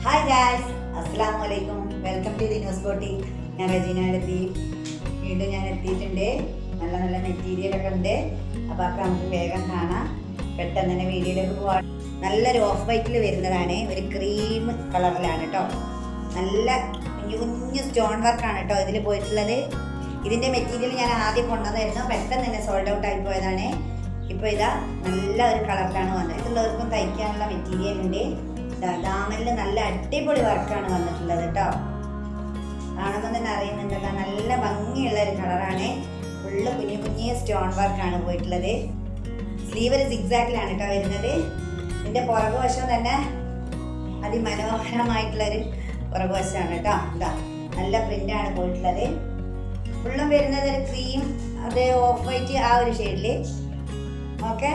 Hi guys, അസ്സലാമു അലൈക്കും. Welcome to the news boutique. ഞാൻ റജീന വീണ്ടും എത്തിയിട്ടുണ്ട്. നല്ല നല്ല മെറ്റീരിയലൊക്കെ ഉണ്ട്. അപ്പോൾ നമുക്ക് വേഗം കാണാം. പെട്ടെന്ന് തന്നെ വീഡിയോയിലേക്ക് പോകാം. നല്ലൊരു ഓഫ് വൈറ്റിൽ വരുന്നതാണ്. ഒരു ക്രീം കളറിലാണ് കേട്ടോ. നല്ല കുഞ്ഞു കുഞ്ഞു സ്റ്റോൺ വർക്കാണ് കേട്ടോ ഇതിൽ പോയിട്ടുള്ളത്. ഇതിൻ്റെ മെറ്റീരിയൽ ഞാൻ ആദ്യം കൊണ്ടുവന്നായിരുന്നു. പെട്ടെന്ന് തന്നെ സോൾഡ് ഔട്ട് ആയി പോയതാണ്. ഇപ്പോൾ ഇതാ നല്ല ഒരു കളറിലാണ് വന്നത്. ഇതുള്ളവർക്കും തയ്ക്കാനുള്ള മെറ്റീരിയൽ ഉണ്ട്. ദാമനിൽ നല്ല അടിപൊളി വർക്കാണ് വന്നിട്ടുള്ളത് കേട്ടോ. കാണുമ്പോൾ തന്നെ അറിയുന്നുണ്ടല്ലോ, നല്ല ഭംഗിയുള്ള ഒരു കളറാണ്. ഫുള്ള് കുഞ്ഞു കുഞ്ഞു സ്റ്റോൺ വർക്കാണ് പോയിട്ടുള്ളത്. സ്ലീവ് ഒരു സിഗ്സാക്കിലാണ് കേട്ടോ വരുന്നത്. ഇതിൻ്റെ പുറകുവശം തന്നെ അതിമനോഹരമായിട്ടുള്ളൊരു പുറകുവശമാണ് കേട്ടോ. ഇതാ നല്ല പ്രിൻ്റാണ് പോയിട്ടുള്ളത്. ഫുള്ളും വരുന്നത് ഒരു ക്രീം, അത് ഓഫ് വൈറ്റ് ആ ഒരു ഷെയ്ഡിൽ. ഓക്കെ,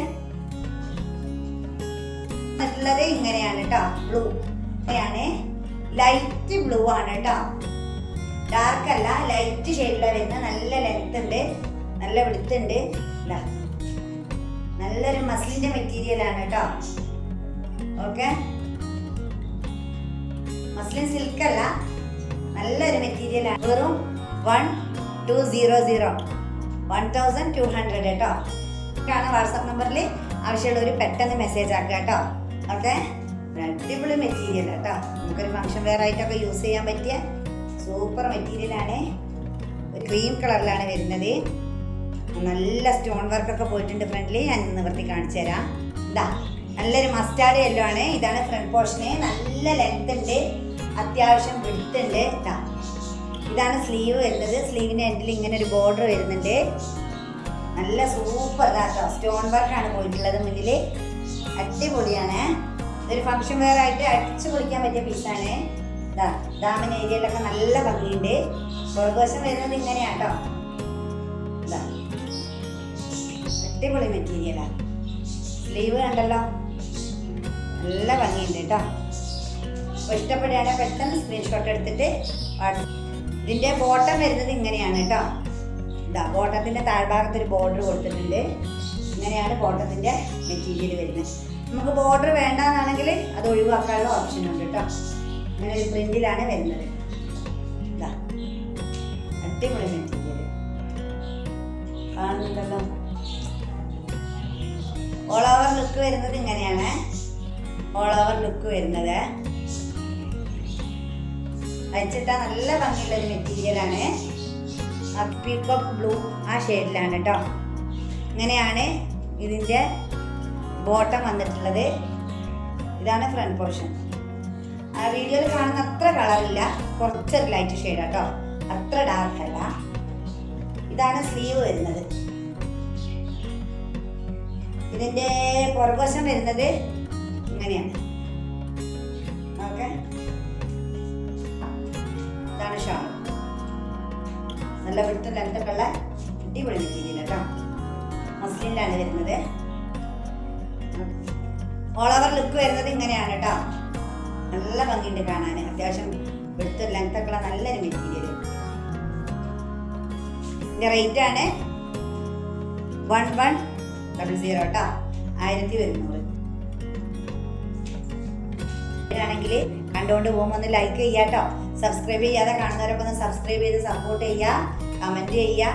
ുള്ളത് ഇങ്ങനെയാണ് കേട്ടോ. ബ്ലൂ ആണ്, ലൈറ്റ് ബ്ലൂ ആണ് കേട്ടോ. ഡാർക്ക് അല്ല, ലൈറ്റ് ഷെയ്ഡിലാണ് വരുന്നത്. നല്ല ലെങ്ത് ഉണ്ട്, നല്ല വിടുത്തുണ്ട്. നല്ലൊരു മസ്ലിന്റെ മെറ്റീരിയൽ ആണ് കേട്ടോ. ഓക്കെ, മസ്ലിൻ സിൽക്ക് അല്ല, നല്ലൊരു മെറ്റീരിയൽ ആണ്. വെറും 1200 1200 കേട്ടോ. വാട്സാപ്പ് നമ്പറിൽ ആവശ്യമുള്ളവർ പെട്ടെന്ന് മെസ്സേജ് ആക്കുക കേട്ടോ. ഓക്കെ, അടിപൊളി മെറ്റീരിയൽ കേട്ടോ. നമുക്കൊരു ഫംഗ്ഷൻ വെയർ ആയിട്ടൊക്കെ യൂസ് ചെയ്യാൻ പറ്റിയ സൂപ്പർ മെറ്റീരിയലാണ്. ഒരു ക്രീം കളറിലാണ് വരുന്നത്. നല്ല സ്റ്റോൺ വർക്കൊക്കെ പോയിട്ടുണ്ട് ഫ്രണ്ടിൽ. ഞാൻ നിവർത്തി കാണിച്ചു തരാം. ഇതാ നല്ലൊരു മസ്റ്റാർഡ് യെല്ലോ ആണ്. ഇതാണ് ഫ്രണ്ട് പോർഷന്. നല്ല ലെങ്ത് ഉണ്ട്, അത്യാവശ്യം വിടുത്തുണ്ട്. ഇതാണ് സ്ലീവ് വരുന്നത്. സ്ലീവിൻ്റെ എൻഡിൽ ഇങ്ങനെ ഒരു ബോർഡർ വരുന്നുണ്ട്. നല്ല സൂപ്പർ കേട്ടോ. സ്റ്റോൺ വർക്കാണ് പോയിട്ടുള്ളത് മുന്നിൽ. അടിപൊളിയാണ്. ഇതൊരു ഫംഗ്ഷൻ വെയർ ആയിട്ട് അടിച്ചു പൊളിക്കാൻ പറ്റിയ പീസാണ്. ദാമൻ ഏരിയയിലൊക്കെ നല്ല ഭംഗിയുണ്ട്. പുറകുവശം വരുന്നത് ഇങ്ങനെയാട്ടോ. അടിപൊളി മെറ്റീരിയലാണ്. സ്ലീവ് കണ്ടല്ലോ, നല്ല ഭംഗിയുണ്ട് കേട്ടോ. അപ്പോൾ ഇഷ്ടപ്പെടുകയാണെങ്കിൽ പെട്ടെന്ന് സ്ക്രീൻഷോട്ട് എടുത്തിട്ട് ഇതിൻ്റെ ബോട്ടം വരുന്നത് ഇങ്ങനെയാണ് കേട്ടോ. ബോട്ടത്തിൻ്റെ താഴ്ഭാഗത്ത് ഒരു ബോർഡർ കൊടുത്തിട്ടുണ്ട്. ഇങ്ങനെയാണ് ബോട്ടത്തിൻ്റെ മെറ്റീരിയൽ വരുന്നത്. നമുക്ക് ബോർഡർ വേണ്ടാന്നാണെങ്കിൽ അത് ഒഴിവാക്കാനുള്ള ഓപ്ഷൻ ഉണ്ട് കേട്ടോ. ഇങ്ങനെ ഒരു പ്രിന്റിലാണ് വരുന്നത്. അടിപൊളി മെറ്റീരിയൽ കാണുന്നുണ്ടല്ലോ. ഓൾ ഓവർ ലുക്ക് വരുന്നത് ഇങ്ങനെയാണ്. ഓൾ ഓവർ ലുക്ക് വരുന്നത് അയച്ചിട്ടാ നല്ല ഭംഗിയുള്ളൊരു മെറ്റീരിയലാണ്. പീകോക്ക് ബ്ലൂ ആ ഷെയ്ഡിലാണ് കേട്ടോ. ഇങ്ങനെയാണ് ഇതിൻ്റെ ബോട്ടം വന്നിട്ടുള്ളത്. ഇതാണ് ഫ്രണ്ട് പോർഷൻ. ആ വീഡിയോയിൽ കാണുന്ന അത്ര കളറില്ല, കുറച്ചൊരു ലൈറ്റ് ഷെയ്ഡ് കേട്ടോ, അത്ര ഡാർക്ക് അല്ല. ഇതാണ് സ്ലീവ് വരുന്നത്. ഇതിൻ്റെ പുറകുവശം വരുന്നത് ഇങ്ങനെയാണ്. ഓക്കെ, ഇതാണ് ഷാൾ. നല്ല വിടുത്തും ലെങ്ത്തൊക്കെ ഉള്ള അടിപൊളി മെറ്റീരിയൽ കേട്ടോ. മസ്ലിനിലാണ് വരുന്നത്. ഓൾ ഓവർ ലുക്ക് വരുന്നത് ഇങ്ങനെയാണ് കേട്ടോ. നല്ല ഭംഗിയുണ്ട് കാണാൻ. അത്യാവശ്യം വിടുത്തും ലെങ്ത്തൊക്കെ ഉള്ള നല്ലൊരു മെറ്റീരിയൽ. ഇതിൻ്റെ റേറ്റ് ആണ് 1100 കേട്ടോ. 1100 ആണെങ്കിൽ കണ്ടുകൊണ്ട് പോകുമ്പോൾ ഒന്ന് ലൈക്ക് ചെയ്യുക കേട്ടോ. സബ്സ്ക്രൈബ് ചെയ്യാതെ കാണുന്നവരൊക്കെ ഒന്ന് സബ്സ്ക്രൈബ് ചെയ്ത് സപ്പോർട്ട് ചെയ്യുക, കമൻറ്റ് ചെയ്യുക,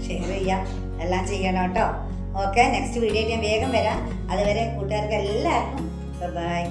ഷെയർ ചെയ്യുക, എല്ലാം ചെയ്യണം കേട്ടോ. ഓക്കെ, നെക്സ്റ്റ് വീഡിയോ ഞാൻ വേഗം വരാം. അതുവരെ കൂട്ടുകാർക്ക് എല്ലാവർക്കും ബൈ.